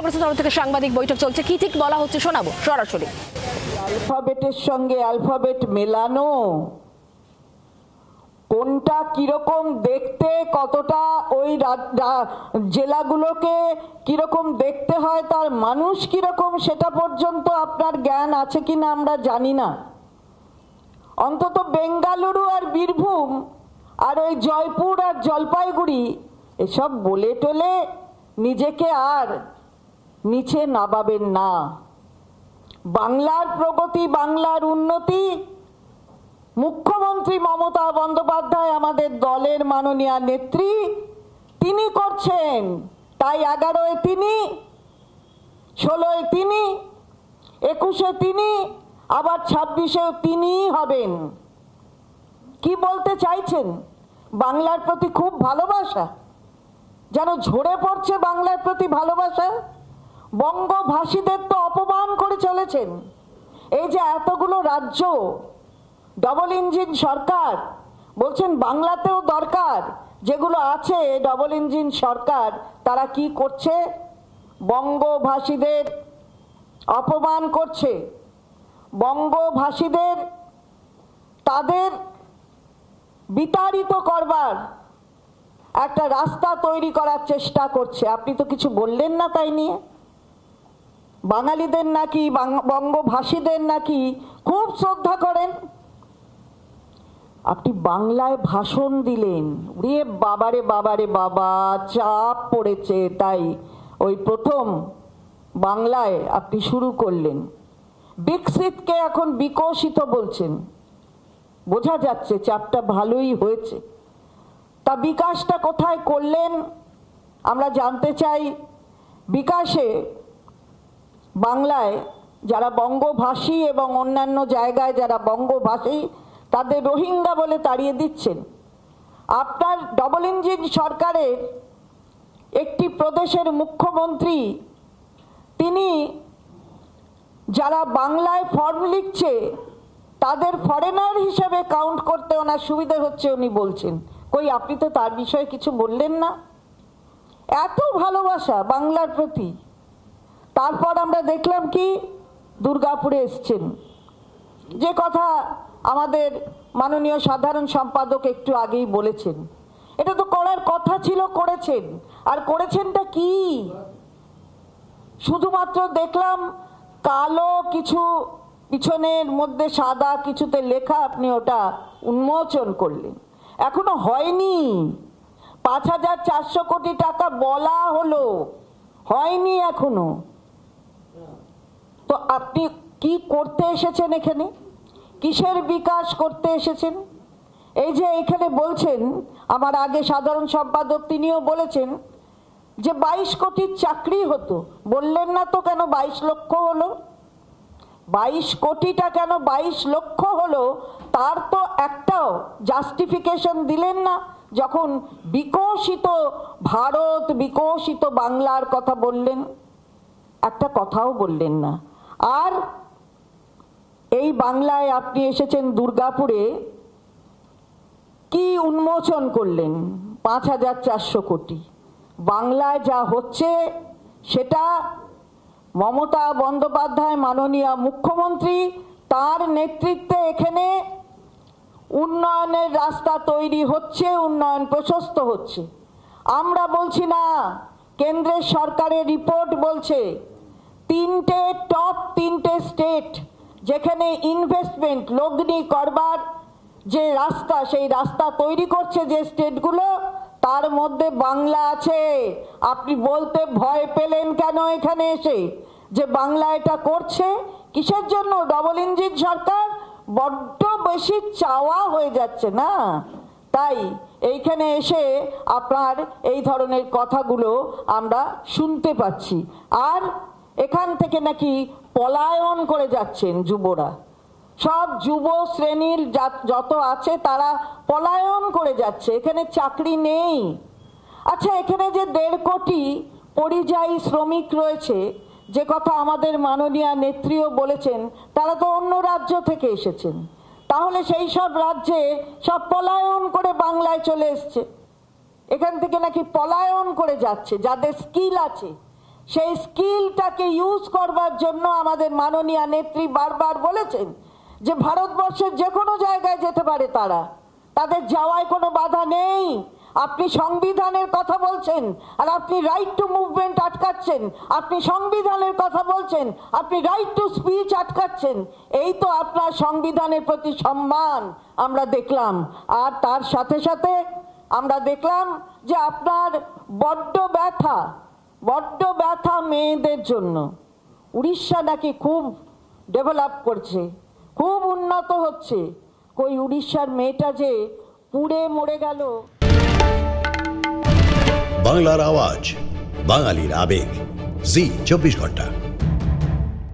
কংগ্রেসের তরফ থেকে সাংবাদিক বৈঠক চলছে, কি ঠিক বলা হচ্ছে শোনাবো সরাসরি। অ্যালফাবেটের সঙ্গে অ্যালফাবেট মেলানো, কোনটা কিরকম দেখতে, কতটা ওই জেলাগুলোকে কিরকম দেখতে হয়, তার মানুষ কিরকম, সেটা পর্যন্ত আপনার জ্ঞান আছে কিনা আমরা জানি না। অন্তত বেঙ্গালুরু আর বীরভূম আর ওই জয়পুর আর জলপাইগুড়ি এসব বলে টলে নিজেকে আর নিচে নামাবেন না। বাংলার প্রগতি, বাংলার উন্নতি মুখ্যমন্ত্রী মমতা বন্দ্যোপাধ্যায় আমাদের দলের মাননীয় নেত্রী তিনি করছেন। তাই 11-এ তিনি, 16-এ তিনি, 21-এ তিনি, আবার 26-এও তিনিই হবেন। কি বলতে চাইছেন? বাংলার প্রতি খুব ভালোবাসা, যেন ঝরে পড়ছে বাংলার প্রতি ভালোবাসা। বঙ্গভাষীদের তো অপমান করে চলেছেন। এই যে এতগুলো রাজ্য, ডবল ইঞ্জিন সরকার, বলছেন বাংলাতেও দরকার। যেগুলো আছে ডবল ইঞ্জিন সরকার, তারা কি করছে? বঙ্গভাষীদের অপমান করছে, বঙ্গভাষীদের তাদের বিতাড়িত করবার একটা রাস্তা তৈরি করার চেষ্টা করছে। আপনি তো কিছু বললেন না তাই নিয়ে। বাঙালিদের নাকি, বঙ্গভাষীদের নাকি খুব শ্রদ্ধা করেন। আপনি বাংলায় ভাষণ দিলেন, রে বাবারে বাবারে বাবা, চাপ পড়েছে, তাই ওই প্রথম বাংলায় আপনি শুরু করলেন। বিকশিতকে এখন বিকশিত বলছেন, বোঝা যাচ্ছে চাপটা ভালোই হয়েছে। তা বিকাশটা কোথায় করলেন আমরা জানতে চাই। বিকাশে বাংলায় যারা বঙ্গভাষী এবং অন্যান্য জায়গায় যারা বঙ্গভাষী তাদের রোহিঙ্গা বলে তাড়িয়ে দিচ্ছেন। আপনার ডবল ইঞ্জিন সরকারের একটি প্রদেশের মুখ্যমন্ত্রী, তিনি যারা বাংলায় ফর্ম লিখছে তাদের ফরেনার হিসেবে কাউন্ট করতে ওনার সুবিধা হচ্ছে উনি বলছেন। কই আপনি তো তার বিষয়ে কিছু বললেন না। এত ভালোবাসা বাংলার প্রতি। তারপর আমরা দেখলাম কি দুর্গাপুরে এসছেন, যে কথা আমাদের মাননীয় সাধারণ সম্পাদক একটু আগেই বলেছেন। এটা তো করার কথা ছিল, করেছেন। আর করেছেনটা কি? শুধুমাত্র দেখলাম কালো কিছু পিছনের মধ্যে সাদা কিছুতে লেখা, আপনি ওটা উন্মোচন করলেন। এখনো হয়নি। 5,400 কোটি টাকা বলা হলো, হয়নি এখনো। তো আপনি কি করতে এসেছেন এখানে? কিসের বিকাশ করতে এসেছেন? এই যে এখানে বলছেন, আমার আগে সাধারণ সম্পাদক তিনিও বলেছেন যে 22 কোটির চাকরি হতো। বললেন না তো কেন 22 লক্ষ হলো? 22 কোটিটা কেন 22 লক্ষ হলো তার তো একটাও জাস্টিফিকেশন দিলেন না। যখন বিকশিত ভারত, বিকশিত বাংলার কথা বললেন, একটা কথাও বললেন না। আর এই বাংলায় আপনি এসেছেন দুর্গাপুরে, কি উন্মোচন করলেন? 5,400 কোটি। বাংলায় যা হচ্ছে সেটা মমতা বন্দ্যোপাধ্যায় মাননীয় মুখ্যমন্ত্রী, তার নেতৃত্বে এখানে উন্নয়নের রাস্তা তৈরি হচ্ছে, উন্নয়ন প্রশস্ত হচ্ছে। আমরা বলছি না, কেন্দ্রের সরকারের রিপোর্ট বলছে টপ তিনটে স্টেট যেখানে ইনভেস্টমেন্ট লগ্নি করবার যে রাস্তা, সেই রাস্তা তৈরি করছে যে স্টেটগুলো, তার মধ্যে বাংলা আছে। আপনি বলতে ভয় পেলেন কেন এখানে এসে যে বাংলা এটা করছে? কিসের জন্য? ডবল ইঞ্জিন সরকার বড্ড বেশি চাওয়া হয়ে যাচ্ছে না, তাই এইখানে এসে আপনার এই ধরনের কথাগুলো আমরা শুনতে পাচ্ছি। আর এখান থেকে নাকি পলায়ন করে যাচ্ছেন যুবরা, সব যুব শ্রেণীর যত আছে তারা পলায়ন করে যাচ্ছে, এখানে চাকরি নেই। আচ্ছা, এখানে যে 1.5 কোটি পরিযায়ী শ্রমিক রয়েছে, যে কথা আমাদের মাননীয় নেত্রীও বলেছেন, তারা তো অন্য রাজ্য থেকে এসেছেন। তাহলে সেই সব রাজ্যে সব পলায়ন করে বাংলায় চলে এসছে। এখান থেকে নাকি পলায়ন করে যাচ্ছে যাদের স্কিল আছে, সেই স্কিলটাকে ইউজ করবার জন্য আমাদের মাননীয় নেত্রী বারবার বলেছেন যে ভারতবর্ষের যে কোনো জায়গায় যেতে পারে তারা, তাদের যাওয়ায় কোনো বাধা নেই। আপনি সংবিধানের কথা বলছেন আর আপনি রাইট টু মুভমেন্ট আটকাচ্ছেন, আপনি সংবিধানের কথা বলছেন, আপনি রাইট টু স্পিচ আটকাচ্ছেন। এই তো আপনার সংবিধানের প্রতি সম্মান আমরা দেখলাম। আর তার সাথে সাথে আমরা দেখলাম যে আপনার বড্ড ব্যথা মেয়েদের জন্য। উড়িষ্যা নাকি খুব ডেভেলপ করছে, খুব উন্নত হচ্ছে। কই উড়িষ্যার মেয়েটা যে পুড়ে মরে গেল। বাংলার আওয়াজ, বাঙালির আবেগ, জি 24 ঘন্টা।